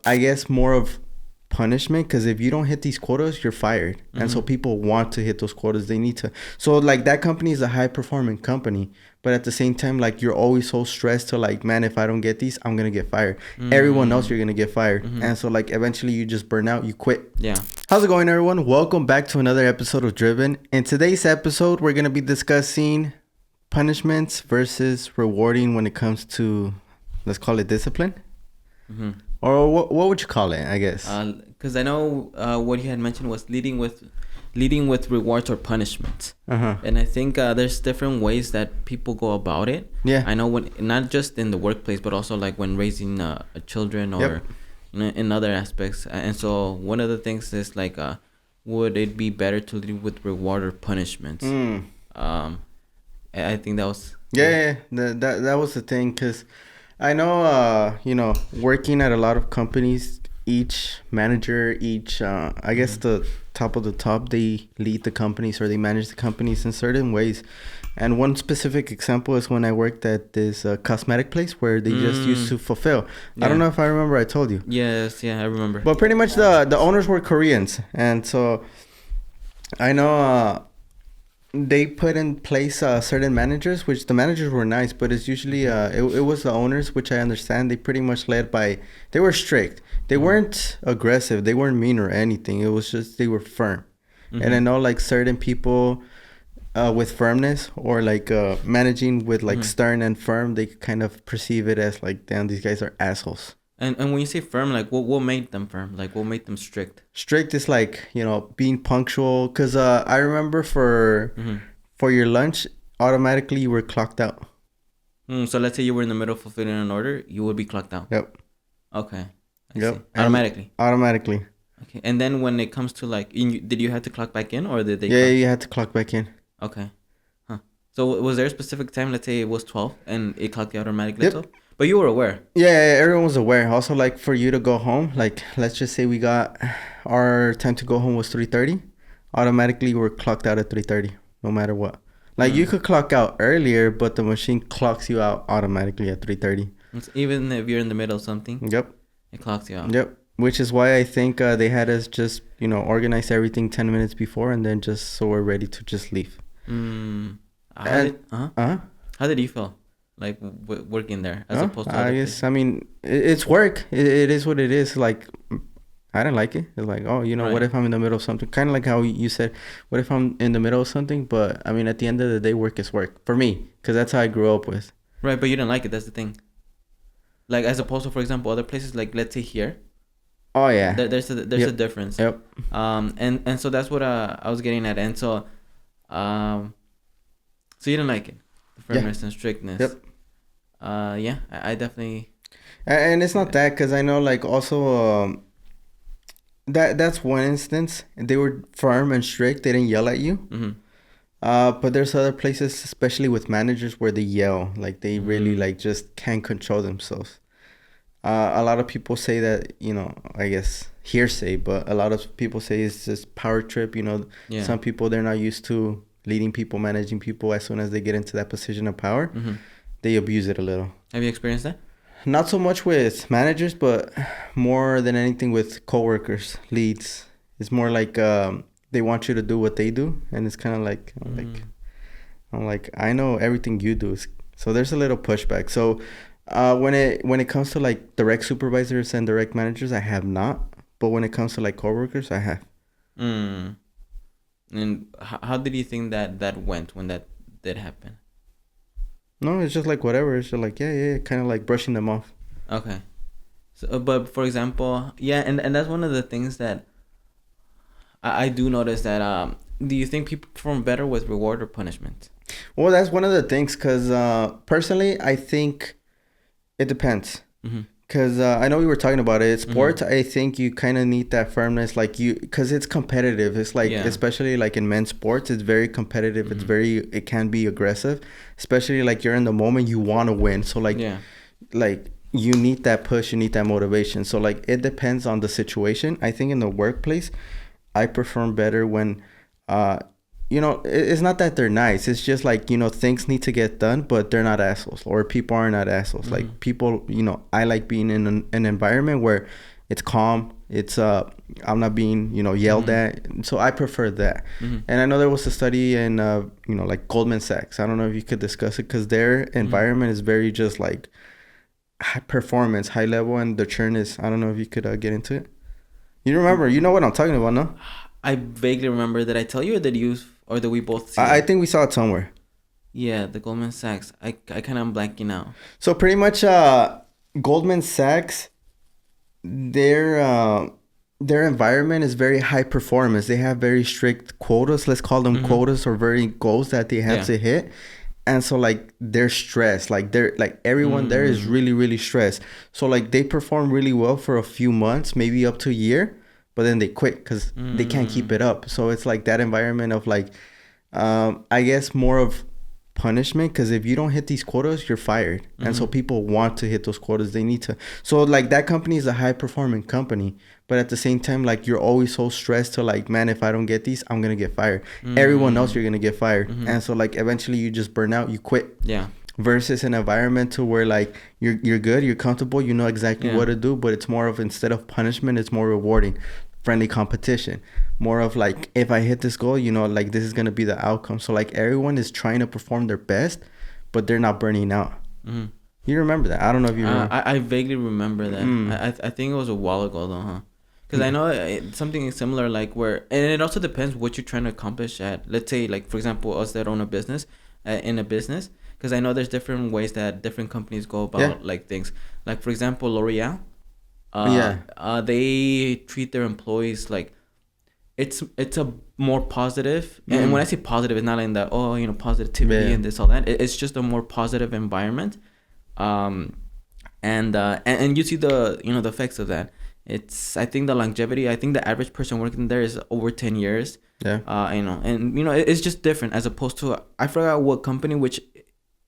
I guess, more of punishment, because if you don't hit these quotas, you're fired. And so people want to hit those quotas. They need to. So like that company is a high performing company, but at the same time, like you're always so stressed to like, man, if I don't get these, I'm gonna get fired. Everyone else, you're gonna get fired. And so like eventually you just burn out, you quit. Yeah. How's it going, everyone? Welcome back to another episode of Driven. In today's episode, we're gonna be discussing punishments versus rewarding when it comes to, let's call it, discipline. Or what would you call it, I guess? Because I know what you had mentioned was leading with rewards or punishments. And I think there's different ways that people go about it. Yeah. I know when not just in the workplace, but also like when raising children or in other aspects. And so one of the things is like, would it be better to lead with reward or punishments? I think that was that was the thing, because I know, working at a lot of companies, each manager, I guess the top of the top, they lead the companies or they manage the companies in certain ways. And one specific example is when I worked at this cosmetic place where they just used to fulfill. Yeah. I don't know if I remember I told you. Yes, I remember. But pretty much the owners were Koreans. And so I know they put in place certain managers, which the managers were nice, but it's usually it was the owners, which I understand. They pretty much they were strict. They weren't aggressive. They weren't mean or anything. It was just they were firm. And I know like certain people with firmness or like managing with like stern and firm, they kind of perceive it as like, damn, these guys are assholes. And when you say firm, like what made them firm? Like what made them strict? Strict is like, being punctual. Because I remember for your lunch, automatically you were clocked out. So let's say you were in the middle of fulfilling an order, you would be clocked out. Yep. Okay. I Yep. see. Automatically. Automatically. Okay. And then when it comes to like, did you have to clock back in or did they? Yeah, you had to clock back in. Okay. Huh. So was there a specific time? Let's say it was 12 and it clocked you automatically. Yep. 12? But you were aware. Yeah, everyone was aware. Also, like for you to go home, like let's just say we got our time to go home was 3:30. Automatically, you were clocked out at 3:30, no matter what. Like you could clock out earlier, but the machine clocks you out automatically at 3:30. Even if you're in the middle of something. Yep. It clocks you out. Yep. Which is why I think they had us just organize everything 10 minutes before, and then just so we're ready to just leave. How did you feel? Like working there as opposed to I guess, I mean, it's work. It is what it is. Like, I didn't like it. It's like, right. What if I'm in the middle of something? Kind of like how you said, what if I'm in the middle of something? But, I mean, at the end of the day, work is work. For me, because that's how I grew up with. Right, but you didn't like it. That's the thing. Like, as opposed to, for example, other places, like, let's say here. Oh, yeah. There's a difference. Yep. And so that's what I was getting at. And so, so you didn't like it. The firmness and strictness. Yep. I definitely. And it's not that, because I know, like, also that's one instance. They were firm and strict. They didn't yell at you. But there's other places, especially with managers, where they yell. Like, they really like just can't control themselves. A lot of people say that, I guess hearsay, but a lot of people say it's just power trip. Some people, they're not used to leading people, managing people. As soon as they get into that position of power, they abuse it a little. Have you experienced that? Not so much with managers, but more than anything with coworkers, leads. It's more like they want you to do what they do, and it's kind of like I'm like, I know everything you do. So there's a little pushback. So when it comes to like direct supervisors and direct managers, I have not. But when it comes to like coworkers, I have. And how did you think that went when that did happen? No, it's just like whatever. It's just like, yeah, kind of like brushing them off. Okay. So, but for example, and that's one of the things that I do notice that, do you think people perform better with reward or punishment? Well, that's one of the things, because personally, I think it depends. Because I know we were talking about it. Sports, I think you kind of need that firmness, like because it's competitive. It's like, especially like in men's sports, it's very competitive. It can be aggressive, especially like you're in the moment, you want to win. So like you need that push, you need that motivation. So like it depends on the situation. I think in the workplace, I perform better when it's not that they're nice. It's just like, things need to get done, but they're not assholes, or people are not assholes. Like people, I like being in an environment where it's calm. It's I'm not being, yelled at. So I prefer that. And I know there was a study in, like Goldman Sachs. I don't know if you could discuss it, because their environment is very just like high performance, high level, and the churn is, I don't know if you could get into it. You remember, you know what I'm talking about, no? I vaguely remember. That I tell you, or that you, or that we both see I think we saw it somewhere. Yeah, the Goldman Sachs. I kind of am blanking out. So pretty much Goldman Sachs, their environment is very high performance. They have very strict quotas, let's call them quotas, or very goals that they have to hit. And so like they're stressed, like they're like everyone there is really, really stressed. So like they perform really well for a few months, maybe up to a year, but then they quit because they can't keep it up. So it's like that environment of like, I guess more of punishment, because if you don't hit these quotas, you're fired. And so people want to hit those quotas. They need to. So like that company is a high performing company, but at the same time, like you're always so stressed to like, man, if I don't get these, I'm gonna get fired. Everyone else, you're gonna get fired. And so like eventually you just burn out, you quit. Yeah. Versus an environment to where like you're good, you're comfortable, you know exactly what to do, but it's more of, instead of punishment, it's more rewarding, friendly competition, more of like, if I hit this goal, like this is gonna be the outcome. So like everyone is trying to perform their best, but they're not burning out. You remember that? I don't know if you remember. I vaguely remember that. I think it was a while ago though, huh? Because I know something similar, like where, and it also depends what you're trying to accomplish at, let's say, like, for example, us that own a business, in a business, because I know there's different ways that different companies go about like things. Like, for example, L'Oreal, they treat their employees like, it's a more positive, and when I say positive, it's not like that, positivity and this, all that. It's just a more positive environment. And you see the the effects of that. I think the longevity, I think the average person working there is over 10 years. It's just different, as opposed to, I forgot what company, which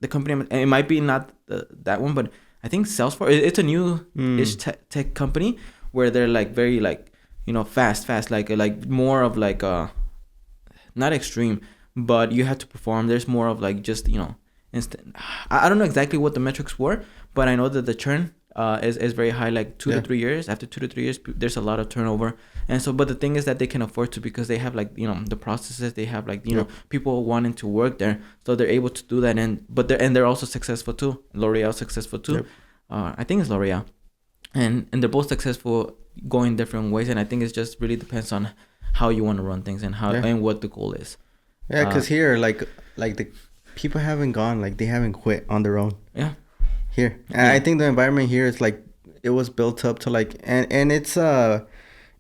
the company, it might be not that one, but I think Salesforce, it's a new-ish tech company, where they're like very like, fast, like more of like, not extreme, but you have to perform. There's more of like just, instant. I don't know exactly what the metrics were, but I know that the churn is very high, like 2 to 3 years. After 2 to 3 years, there's a lot of turnover. And so, but the thing is that they can afford to, because they have like, the processes, they have like, people wanting to work there. So they're able to do that. And they're also successful too. L'Oreal successful too. I think it's L'Oreal. And they're both successful, going different ways. And I think it just really depends on how you want to run things, and how and what the goal is. Yeah, because here, like the people haven't gone, like they haven't quit on their own. Yeah. Here. And I think the environment here is like, it was built up to like, and it's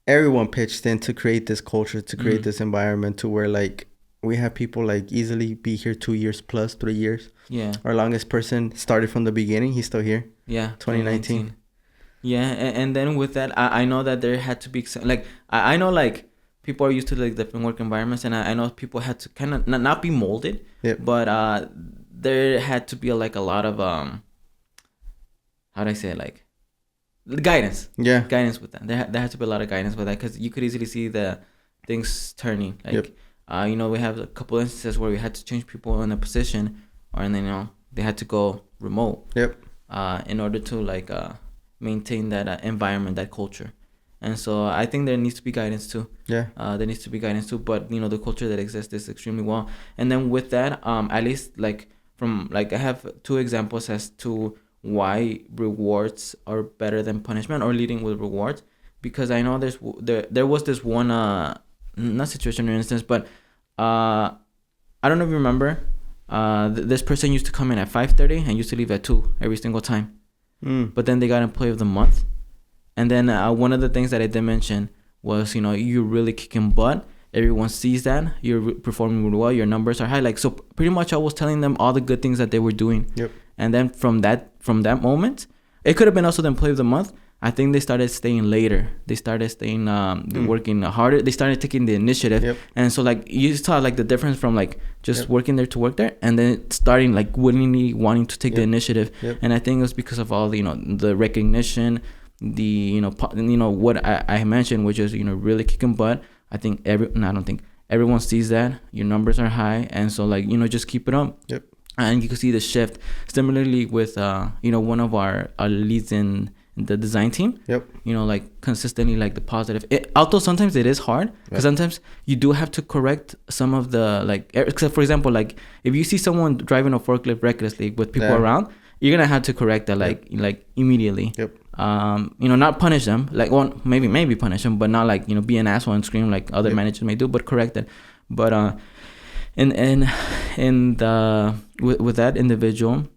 everyone pitched in to create this culture, to create this environment, to where like we have people like easily be here 2 years plus 3 years. Yeah. Our longest person started from the beginning. He's still here. Yeah. 2019. Yeah. And then with that, I know that there had to be like, I know like people are used to like different work environments, and I know people had to kind of not be molded, but there had to be like a lot of how do I say it? Like guidance. Yeah. Guidance with that. There had to be a lot of guidance with that, because you could easily see the things turning. Like, we have a couple instances where we had to change people in a position, and then, they had to go remote. In order to like maintain that environment, that culture. And so I think there needs to be guidance too. There needs to be guidance too. But, the culture that exists is extremely well. And then with that, at least like from like, I have 2 examples as to why rewards are better than punishment, or leading with rewards, because I know there was this one not situation or instance, but I don't know if you remember, this person used to come in at 5:30 and used to leave at 2 every single time. But then they got Employee of the Month, and then one of the things that I did mention was, you're really kicking butt. Everyone sees that you're performing really well. Your numbers are high. Like, so pretty much I was telling them all the good things that they were doing. And then from that moment, it could have been also the Employee of the Month. I think they started staying later. They started staying, working harder. They started taking the initiative. And so like you saw like the difference from like just working there to work there, and then starting like willingly wanting to take the initiative. And I think it was because of all the, the recognition, the, what I mentioned, which is, really kicking butt. I think everyone sees that your numbers are high, and so like just keep it up. Yep. And you can see the shift. Similarly with one of our leads in the design team. Yep. Like consistently like the positive. Although sometimes it is hard because sometimes you do have to correct some of the like. Except for example, like if you see someone driving a forklift recklessly with people around, you're gonna have to correct that like immediately. Yep. Not punish them, like maybe punish them, but not like be an asshole and scream like other managers may do, but correct it. But with that individual,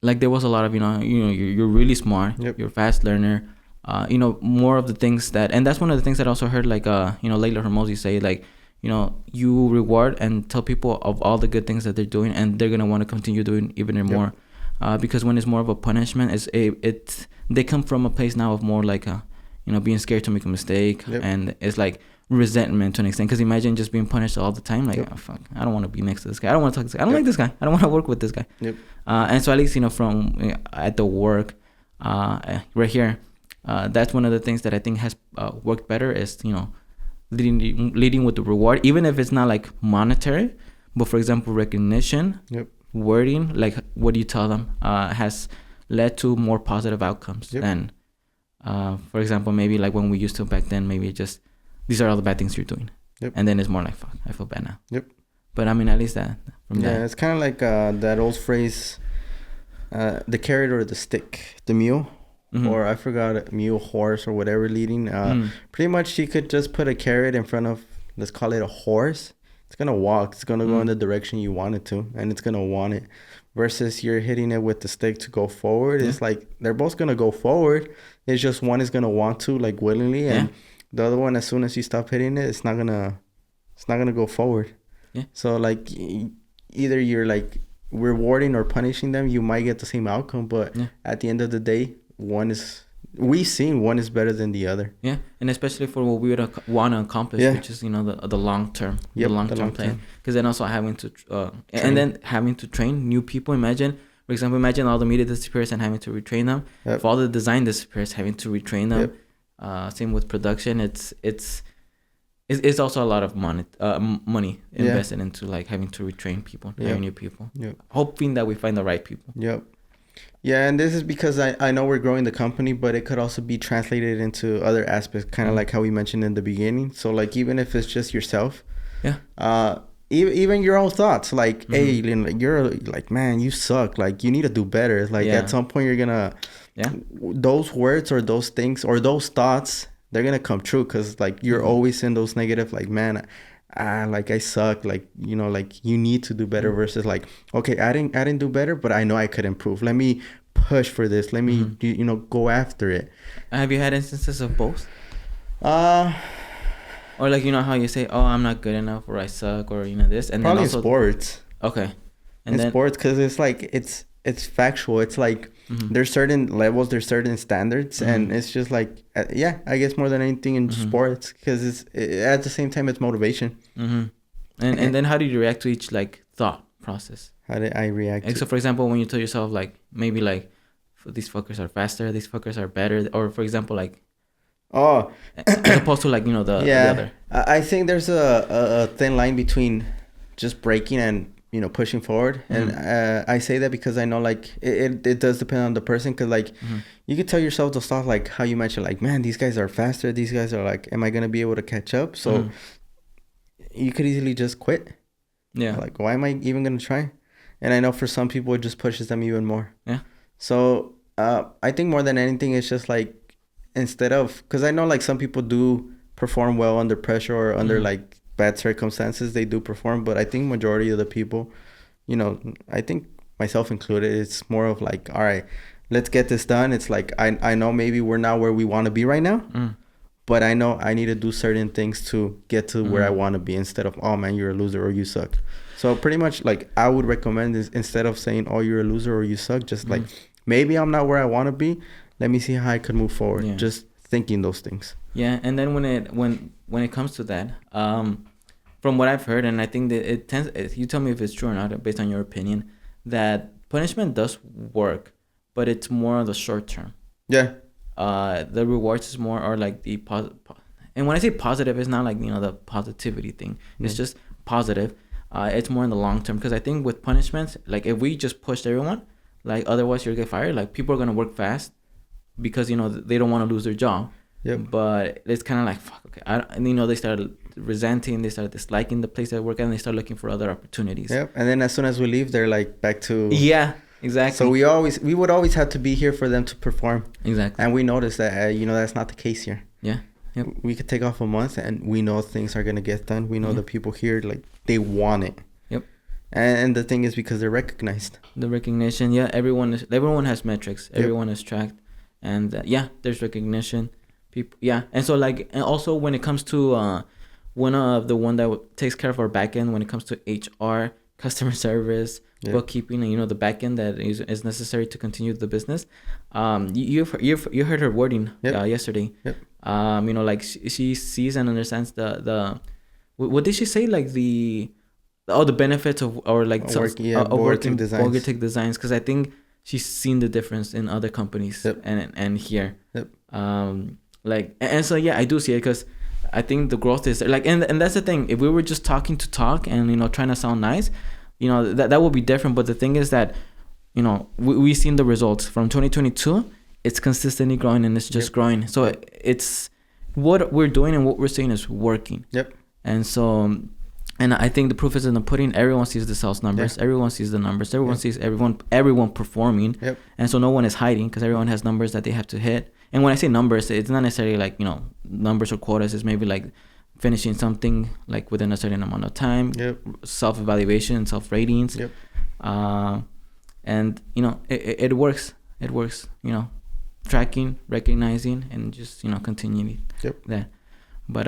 like there was a lot of you're really smart, you're a fast learner, more of the things and that's one of the things that I also heard like Layla Hermosi say, like you reward and tell people of all the good things that they're doing, and they're gonna want to continue doing even more. Because when it's more of a punishment, they come from a place now of more like being scared to make a mistake, and it's like resentment to an extent. Because imagine just being punished all the time, like oh, fuck, I don't want to be next to this guy, I don't want to talk to this guy, I don't like this guy, I don't want to work with this guy. And so at least from at the work right here, that's one of the things that I think has worked better is leading with the reward, even if it's not like monetary, but for example recognition. Wording, like what do you tell them, has led to more positive outcomes. And for example, maybe like when we used to back then, maybe just these are all the bad things you're doing, and then it's more like fuck, I feel bad now. But I mean, at least that it's kind of like that old phrase, the carrot or the stick, the mule, or I forgot, mule, horse, or whatever leading. Pretty much you could just put a carrot in front of, let's call it a horse. It's going to walk. It's going to go in the direction you want it to, and it's going to want it. Versus you're hitting it with the stick to go forward. It's like they're both going to go forward. It's just one is going to want to, like, willingly, and the other one, as soon as you stop hitting it, it's not going to go forward. So, like, either you're, like, rewarding or punishing them, you might get the same outcome, but at the end of the day, we've seen one is better than the other. And especially for what we would want to accomplish, which is the long term, the long term plan. Because then also having to and then having to train new people. For example, imagine all the media disappears and having to retrain them. If all the design disappears, having to retrain them. Same with production. It's also a lot of money invested into like having to retrain people, train new people, hoping that we find the right people. Yeah, and this is because I know we're growing the company, but it could also be translated into other aspects, kind of like how we mentioned in the beginning. So, like, even if it's just yourself, even your own thoughts, like, hey, you're like, man, you suck. Like, you need to do better. Like, at some point, you're gonna, those words or those things or those thoughts, they're gonna come true because, like, you're always in those negative, like, man, like I suck, like, like you need to do better, versus like, okay, I didn't do better, but I know I could improve. Let me push for this. Let me go after it. Have you had instances of both? Or like how you say, oh, I'm not good enough, or I suck, or this, and probably then also in sports. Okay. And in sports, because it's like it's factual. It's like there's certain levels, there's certain standards, and it's just like I guess more than anything in sports, because at the same time it's motivation. And then how do you react to each like thought process? How did I react? So for example, when you tell yourself like maybe like these fuckers are faster, these fuckers are better, or for example like as opposed to like the other. I think there's a thin line between just breaking and pushing forward, and I say that because I know like it does depend on the person, because like you could tell yourself the stuff like how you mentioned, like, man, these guys are faster, these guys are like, am I gonna be able to catch up? So you could easily just quit. Like, why am I even gonna try? And I know for some people it just pushes them even more. So I think more than anything it's just like, instead of, because I know like some people do perform well under pressure or under like bad circumstances, they do perform, but I think majority of the people, I think myself included, it's more of like, all right, let's get this done. It's like I know maybe we're not where we want to be right now, but I know I need to do certain things to get to where I want to be, instead of, oh man, you're a loser or you suck. So pretty much like I would recommend is, instead of saying, oh, you're a loser or you suck, just like, maybe I'm not where I want to be, let me see how I could move forward. Just thinking those things. And then when it comes to that, from what I've heard, and I think that it tends, you tell me if it's true or not based on your opinion, that punishment does work, but it's more on the short term. The rewards is more, or like the and when I say positive, it's not like, the positivity thing. It's just positive. It's more in the long term, because I think with punishments, like if we just pushed everyone, like otherwise you'll get fired. Like people are gonna work fast because they don't want to lose their job. Yep. But it's kind of like, fuck, okay. They started resenting, they started disliking the place they work at, and they start looking for other opportunities. Yep. And then as soon as we leave, they're like back to... Yeah, exactly. So we would always have to be here for them to perform. Exactly. And we noticed that, that's not the case here. Yeah. Yep. We could take off a month and we know things are going to get done. We know the people here, like, they want it. Yep. And the thing is because they're recognized. The recognition, yeah. Everyone has metrics. Everyone is tracked. And there's recognition. People, yeah. And so and also when it comes to one that takes care of our back end, when it comes to HR, customer service, bookkeeping, and the back end that is necessary to continue the business. You heard her wording yesterday. Yep. She sees and understands the what did she say, like the benefits of, or like working designs, because I think she's seen the difference in other companies and here. Yep. And so I do see it, because I think the growth is like, and that's the thing. If we were just talking to talk and trying to sound nice, that would be different. But the thing is that we've seen the results from 2022. It's consistently growing, and it's just growing. So it's what we're doing and what we're saying is working. Yep. And so, and I think the proof is in the pudding. Everyone sees the sales numbers. Yep. Everyone sees the numbers. Everyone sees everyone performing. Yep. And so no one is hiding, because everyone has numbers that they have to hit. And when I say numbers, it's not necessarily like, numbers or quotas. It's maybe like finishing something like within a certain amount of time. Yep. Self-evaluation, self-ratings. Yep. And, it works. It works, tracking, recognizing, and just, continuing that. But,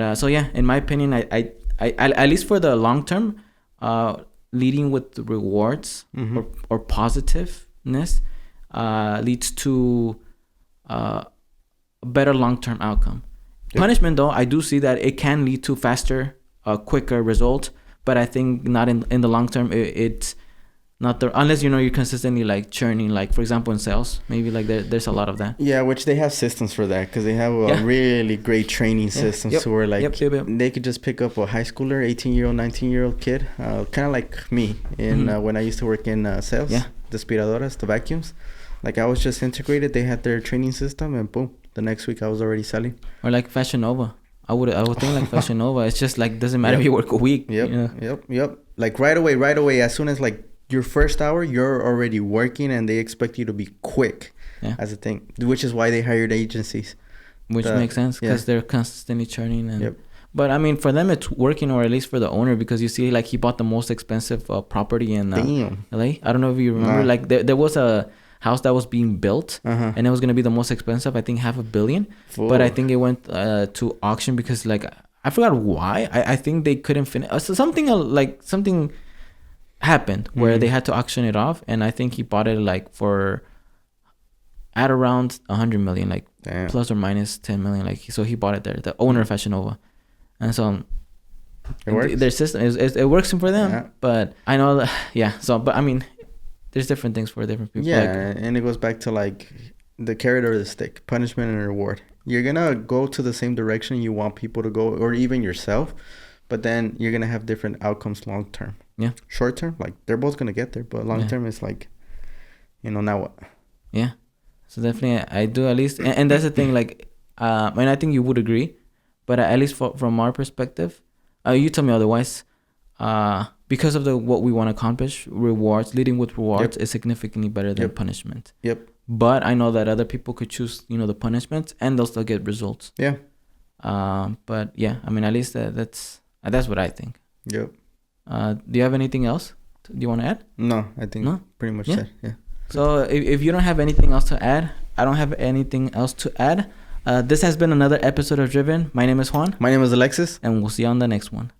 in my opinion, I at least for the long term, leading with the rewards or positiveness leads to a better long-term outcome. Yep. Punishment, though, I do see that it can lead to faster, quicker result, but I think not in the long term. It's not unless you're consistently like churning, like for example in sales, maybe like there's a lot of that. Yeah, which they have systems for that, because they have a really great training systems to where like they could just pick up a high schooler, 18-year-old, 19-year-old kid, kind of like me when I used to work in sales, the aspiradoras, the vacuums. Like I was just integrated. They had their training system, and boom, the next week I was already selling. Or like Fashion Nova. I would think like Fashion Nova. It's just like doesn't matter if you work a week. Yep. Like right away. As soon as like your first hour, you're already working, and they expect you to be quick. As a thing, which is why they hired agencies. Which makes sense, because they're constantly churning. And but I mean, for them it's working, or at least for the owner, because you see, like he bought the most expensive property in LA. I don't know if you remember. Like there was a house that was being built, and it was gonna be the most expensive. I think $500 million. But I think it went to auction because like I forgot why. I think they couldn't finish. So something happened where they had to auction it off, and I think he bought it like for at around $100 million, like plus or minus $10 million. Like so he bought it there. The owner of Fashion Nova, and so it works. Their system it works for them. But I know that, So but I mean, there's different things for different people. And it goes back to like the carrot or the stick, punishment and reward. You're gonna go to the same direction you want people to go, or even yourself, but then you're gonna have different outcomes long term. Short term, like they're both gonna get there, but long term is like, now what? So definitely I do, at least, and that's the thing, like and I think you would agree, but at least from our perspective, you tell me otherwise, because of what we want to accomplish, leading with rewards is significantly better than punishment. But I know that other people could choose, the punishment, and they'll still get results. But I mean, at least that's what I think. Do you have anything else? Do you want to add? No, I think pretty much said. So if you don't have anything else to add, I don't have anything else to add. This has been another episode of Driven. My name is Juan. My name is Alexis. And we'll see you on the next one.